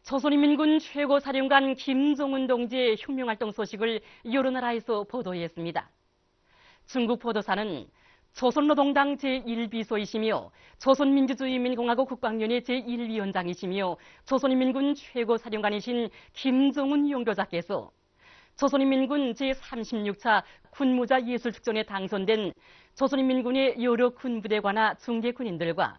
조선인민군 최고사령관 김정은 동지의 혁명활동 소식을 여러 나라에서 보도했습니다. 중국 보도사는 조선노동당 제1비서이시며 조선민주주의인민공화국 국방위원회 제1위원장이시며 조선인민군 최고사령관이신 김정은 용교자께서 조선인민군 제36차 군무자 예술축전에 당선된 조선인민군의 여러 군부대관과 중계 군인들과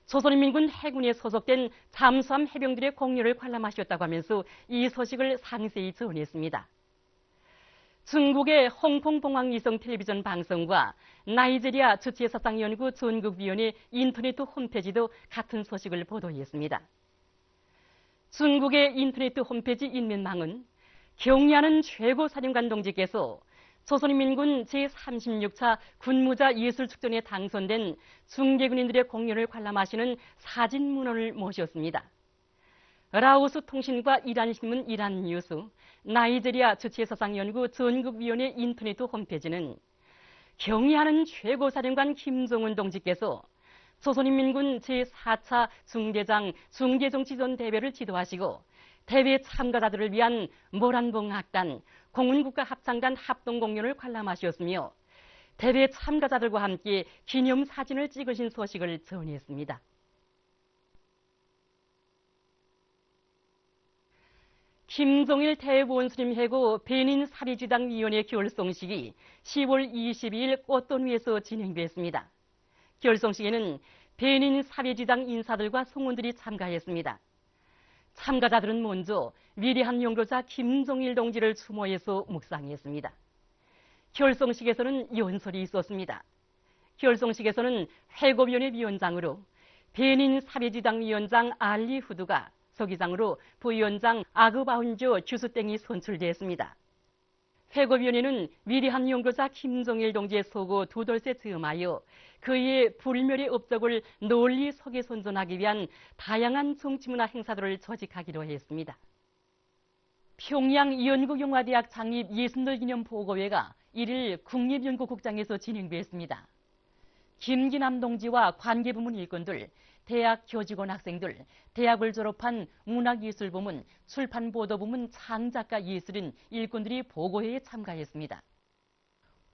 조선인민군 해군에 소속된 잠수함 해병들의 공로를 관람하셨다고 하면서 이 소식을 상세히 전했습니다. 중국의 홍콩봉황위성 텔레비전 방송과 나이지리아 주체사상연구 전국위원회 인터넷 홈페이지도 같은 소식을 보도했습니다. 중국의 인터넷 홈페이지 인면망은 경의하는 최고사령관 동지께서 조선인민군 제36차 군무자 예술축전에 당선된 중계군인들의 공연을 관람하시는 사진문헌을 모셨습니다. 라오스 통신과 이란신문 이란뉴스, 나이지리아 주체사상연구 전국위원회 인터넷 홈페이지는 경의하는 최고사령관 김정은 동지께서 조선인민군 제4차 중대장 중계정치전 대회를 지도하시고 대회 참가자들을 위한 모란봉 악단, 공군국가합창단 합동공연을 관람하셨으며 대회 참가자들과 함께 기념사진을 찍으신 소식을 전했습니다. 김종일 대원수님 해고 배닌 사리지당위원회 결성식이 10월 22일 꽃돈위에서 진행됐습니다. 결성식에는 배닌 사리지당 인사들과 송원들이 참가했습니다. 참가자들은 먼저 위대한 용도자 김종일 동지를 추모해서 묵상했습니다. 결성식에서는 연설이 있었습니다. 결성식에서는 회고위원회 위원장으로 베닌 사리지당 위원장 알리 후드가, 서기장으로 부위원장 아그바운조 주스땡이 선출되었습니다. 회고위원회는 위대한 용도자 김종일 동지의 소고 두 돌세 즈음하여 그의 불멸의 업적을 널리 소개 선전하기 위한 다양한 정치문화 행사들을 조직하기로 했습니다. 평양 연구영화대학 창립 60들 기념 보고회가 1일 국립연구국장에서 진행됐습니다. 김기남 동지와 관계부문 일꾼들, 대학 교직원 학생들, 대학을 졸업한 문학예술부문, 출판보도부문 창작가 예술인 일꾼들이 보고회에 참가했습니다.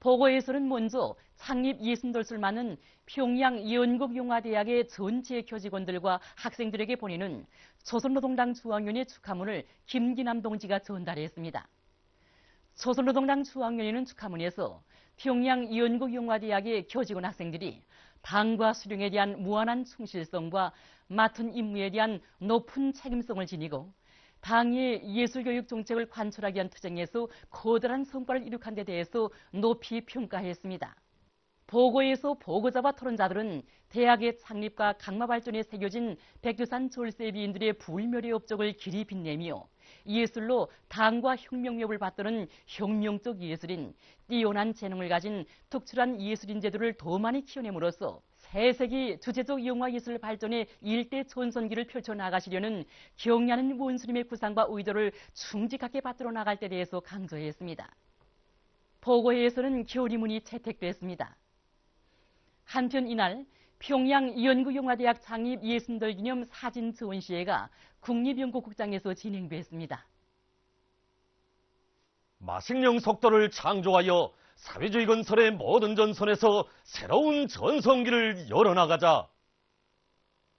보고회에서는 먼저 창립 60돌술 많은 평양 연극영화대학의 전체 교직원들과 학생들에게 보내는 조선노동당 중앙위원회 축하문을 김기남 동지가 전달했습니다. 조선노동당 중앙위원회는 축하문에서 평양 연극영화대학의 교직원 학생들이 당과 수령에 대한 무한한 충실성과 맡은 임무에 대한 높은 책임성을 지니고 당의 예술교육 정책을 관철하기 위한 투쟁에서 커다란 성과를 이룩한 데 대해서 높이 평가했습니다. 보고에서 보고자와 토론자들은 대학의 창립과 강마 발전에 새겨진 백두산 졸세비인들의 불멸의 업적을 길이 빛내며 예술로 당과 혁명력을 받드는 혁명적 예술인, 뛰어난 재능을 가진 특출한 예술인 제도를 더 많이 키워냄으로써 새세기 주제적 영화예술 발전의 일대 전선기를 펼쳐나가시려는 경의하는 원수님의 구상과 의도를 충직하게 받들어 나갈 때 대해서 강조했습니다. 보고회에서는 결의문이 채택됐습니다. 한편 이날 평양 연구영화대학 창립 60돌 기념 사진 전시회가 국립연구국장에서 진행됐습니다. 마식령 속도를 창조하여 사회주의 건설의 모든 전선에서 새로운 전성기를 열어나가자.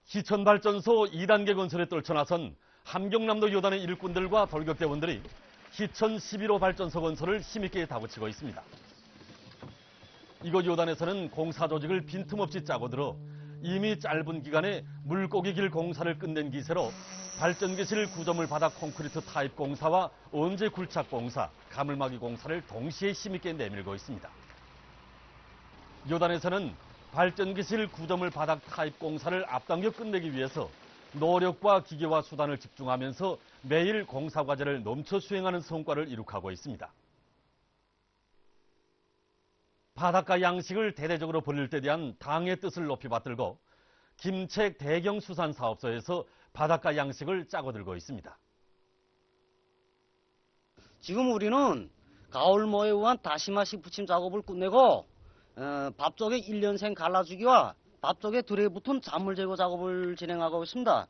희천발전소 2단계 건설에 떨쳐나선 함경남도 요단의 일꾼들과 돌격대원들이 희천 11호 발전소 건설을 힘있게 다붙이고 있습니다. 이곳 요단에서는 공사 조직을 빈틈없이 짜고 들어 이미 짧은 기간에 물고기 길 공사를 끝낸 기세로 발전기실 구조물 바닥 콘크리트 타입 공사와 언제 굴착 공사, 가물막이 공사를 동시에 힘있게 내밀고 있습니다. 요단에서는 발전기실 구조물 바닥 타입 공사를 앞당겨 끝내기 위해서 노력과 기계와 수단을 집중하면서 매일 공사 과제를 넘쳐 수행하는 성과를 이룩하고 있습니다. 바닷가 양식을 대대적으로 벌릴 때 대한 당의 뜻을 높이 받들고 김책 대경수산사업소에서 바닷가 양식을 짜고 들고 있습니다. 지금 우리는 가을모에 의한 다시마식 부침 작업을 끝내고 밥 쪽에 1년생 갈라주기와 밥 쪽에 들에 붙은 작물 제거 작업을 진행하고 있습니다.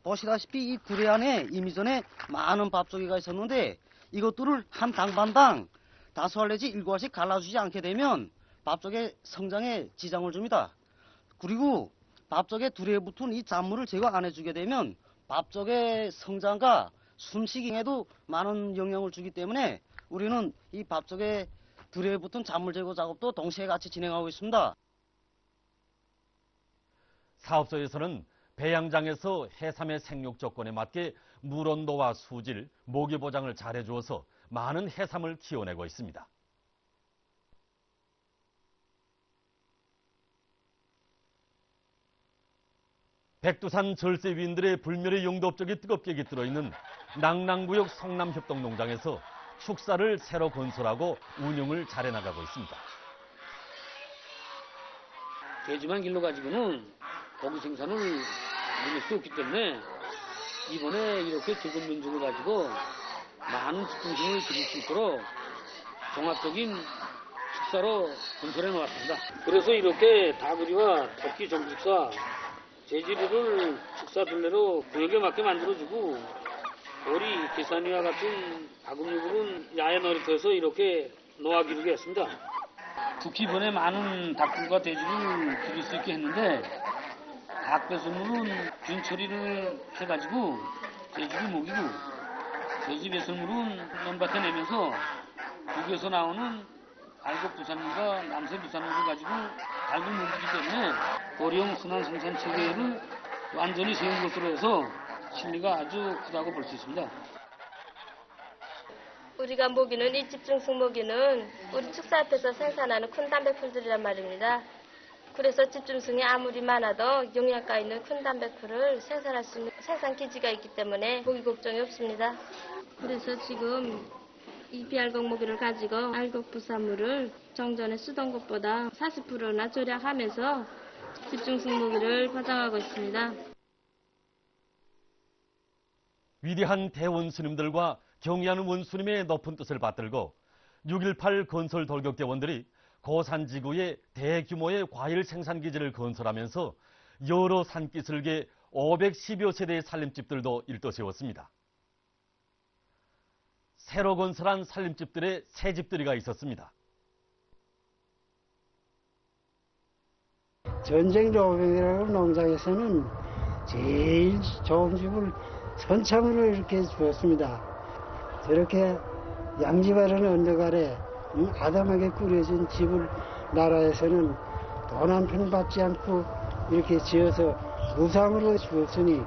보시다시피 이 두레 안에 이미 전에 많은 밥조개가 있었는데 이것들을 한 당반당 5알 내지 7알씩 갈라주지 않게 되면 밥조개 성장에 지장을 줍니다. 그리고 밥조개 두레에 붙은 이 잔물을 제거 안 해주게 되면 밥조개 성장과 숨쉬기에도 많은 영향을 주기 때문에 우리는 이 밥조개 두레에 붙은 잔물 제거 작업도 동시에 같이 진행하고 있습니다. 사업소에서는 배양장에서 해삼의 생육 조건에 맞게 물 온도와 수질, 모기 보장을 잘해주어서 많은 해삼을 키워내고 있습니다. 백두산 절세 위인들의 불멸의 용도 업적이 뜨겁게 깃들어 있는 낭랑구역 성남협동농장에서 축사를 새로 건설하고 운영을 잘해 나가고 있습니다. 돼지만 길러가지고는 고기 생산을 늘릴 수 없기 때문에 이번에 이렇게 적은 면적을 가지고 많은 집중심을 기를 수 있도록 종합적인 축사로 건설해 놓았습니다. 그래서 이렇게 다구리와 토끼 정축사, 제지류를 축사 둘레로 구역에 맞게 만들어주고 오리, 계산위와 같은 아금육은 야외 놀이터에서 이렇게 놓아 기르게 했습니다. 국기번에 많은 닭들과 돼지를 기를 수 있게 했는데 닭 배설물은 균 처리를 해가지고 돼지를 먹이고 돼지 배설물은 논밭에 내면서 국에서 나오는 알곡 부산물과 남새 부산물을 가지고 닭을 먹이기 때문에 고령 순환 생산 체계를 완전히 세운 것으로 해서 실리가 아주 크다고 볼 수 있습니다. 우리가 먹이는 이 집중식 먹이는 우리 축사 앞에서 생산하는 큰 단백질들이란 말입니다. 그래서 집중성이 아무리 많아도 영양가 있는 큰 단백질을 생산할 수 있는 생산 기지가 있기 때문에 고기 걱정이 없습니다. 그래서 지금 이 비알곡 먹이를 가지고 알곡 부산물을 정전에 쓰던 것보다 40%나 절약하면서 집중식 먹이를 포장하고 있습니다. 위대한 대원수님들과 경의하는 원수님의 높은 뜻을 받들고 6.18 건설 돌격대원들이 고산지구에 대규모의 과일 생산기지를 건설하면서 여러 산기슭에 510여 세대의 살림집들도 일떠세웠습니다. 새로 건설한 살림집들의 새집들이가 있었습니다. 전쟁 노병이라고 농장에서는 제일 좋은 집을 선창으로 이렇게 주었습니다. 저렇게 양지바른 언덕 아래 아담하게 꾸려진 집을 나라에서는 돈 한 푼 받지 않고 이렇게 지어서 무상으로 주었으니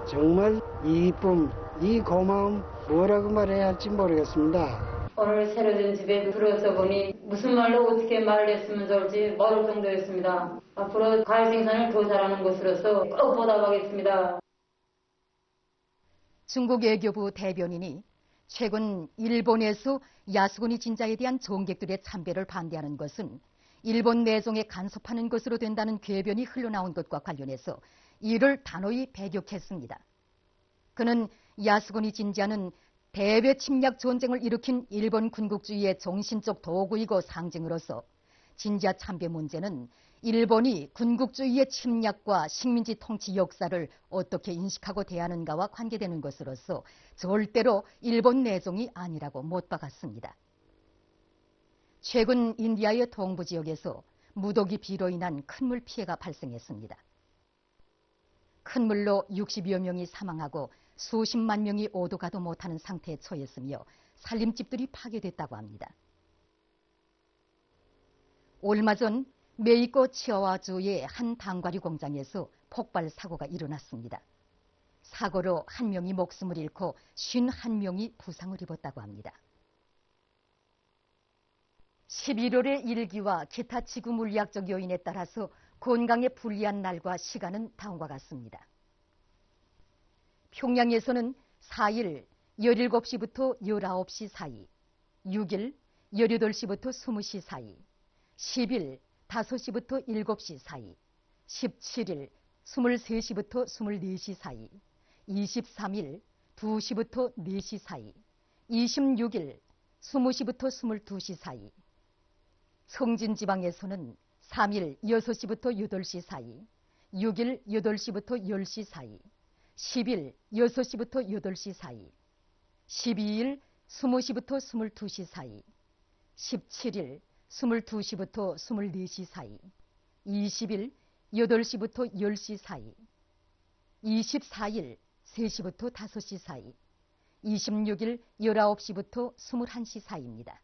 정말 이 이쁨, 이 고마움 뭐라고 말해야 할지 모르겠습니다. 오늘 새로 진 집에 들어서 보니 무슨 말로 어떻게 말을 했으면 좋을지 모를 정도였습니다. 앞으로 과일 생산을 더 잘하는 것으로서 꼭 보답하겠습니다. 중국 외교부 대변인이 최근 일본에서 야스쿠니 진자에 대한 정객들의 참배를 반대하는 것은 일본 내종에 간섭하는 것으로 된다는 궤변이 흘러나온 것과 관련해서 이를 단호히 배격했습니다. 그는 야스쿠니 진자는 대외 침략 전쟁을 일으킨 일본 군국주의의 정신적 도구이고 상징으로서 진자 참배 문제는 일본이 군국주의의 침략과 식민지 통치 역사를 어떻게 인식하고 대하는가와 관계되는 것으로서 절대로 일본 내종이 아니라고 못 박았습니다. 최근 인디아의 동부 지역에서 무더기 비로 인한 큰 물 피해가 발생했습니다. 큰 물로 60여 명이 사망하고 수십만 명이 오도 가도 못하는 상태에 처했으며 살림집들이 파괴됐다고 합니다. 얼마 전 메이코 치아와주의 한 당과류 공장에서 폭발 사고가 일어났습니다. 사고로 한 명이 목숨을 잃고 51명이 부상을 입었다고 합니다. 11월의 일기와 기타 지구 물리학적 요인에 따라서 건강에 불리한 날과 시간은 다음과 같습니다. 평양에서는 4일 17시부터 19시 사이, 6일 18시부터 20시 사이, 10일 5시부터 7시 사이, 17일 23시부터 24시 사이, 23일 2시부터 4시 사이, 26일 20시부터 22시 사이, 성진지방에서는 3일 6시부터 8시 사이, 6일 8시부터 10시 사이, 10일 6시부터 8시 사이, 12일 20시부터 22시 사이, 17일 22시부터 24시 사이, 20일 8시부터 10시 사이, 24일 3시부터 5시 사이, 26일 19시부터 21시 사이입니다.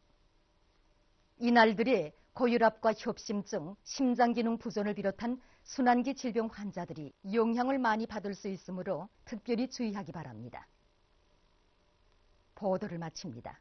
이날들에 고혈압과 협심증, 심장기능 부전을 비롯한 순환기 질병 환자들이 영향을 많이 받을 수 있으므로 특별히 주의하기 바랍니다. 보도를 마칩니다.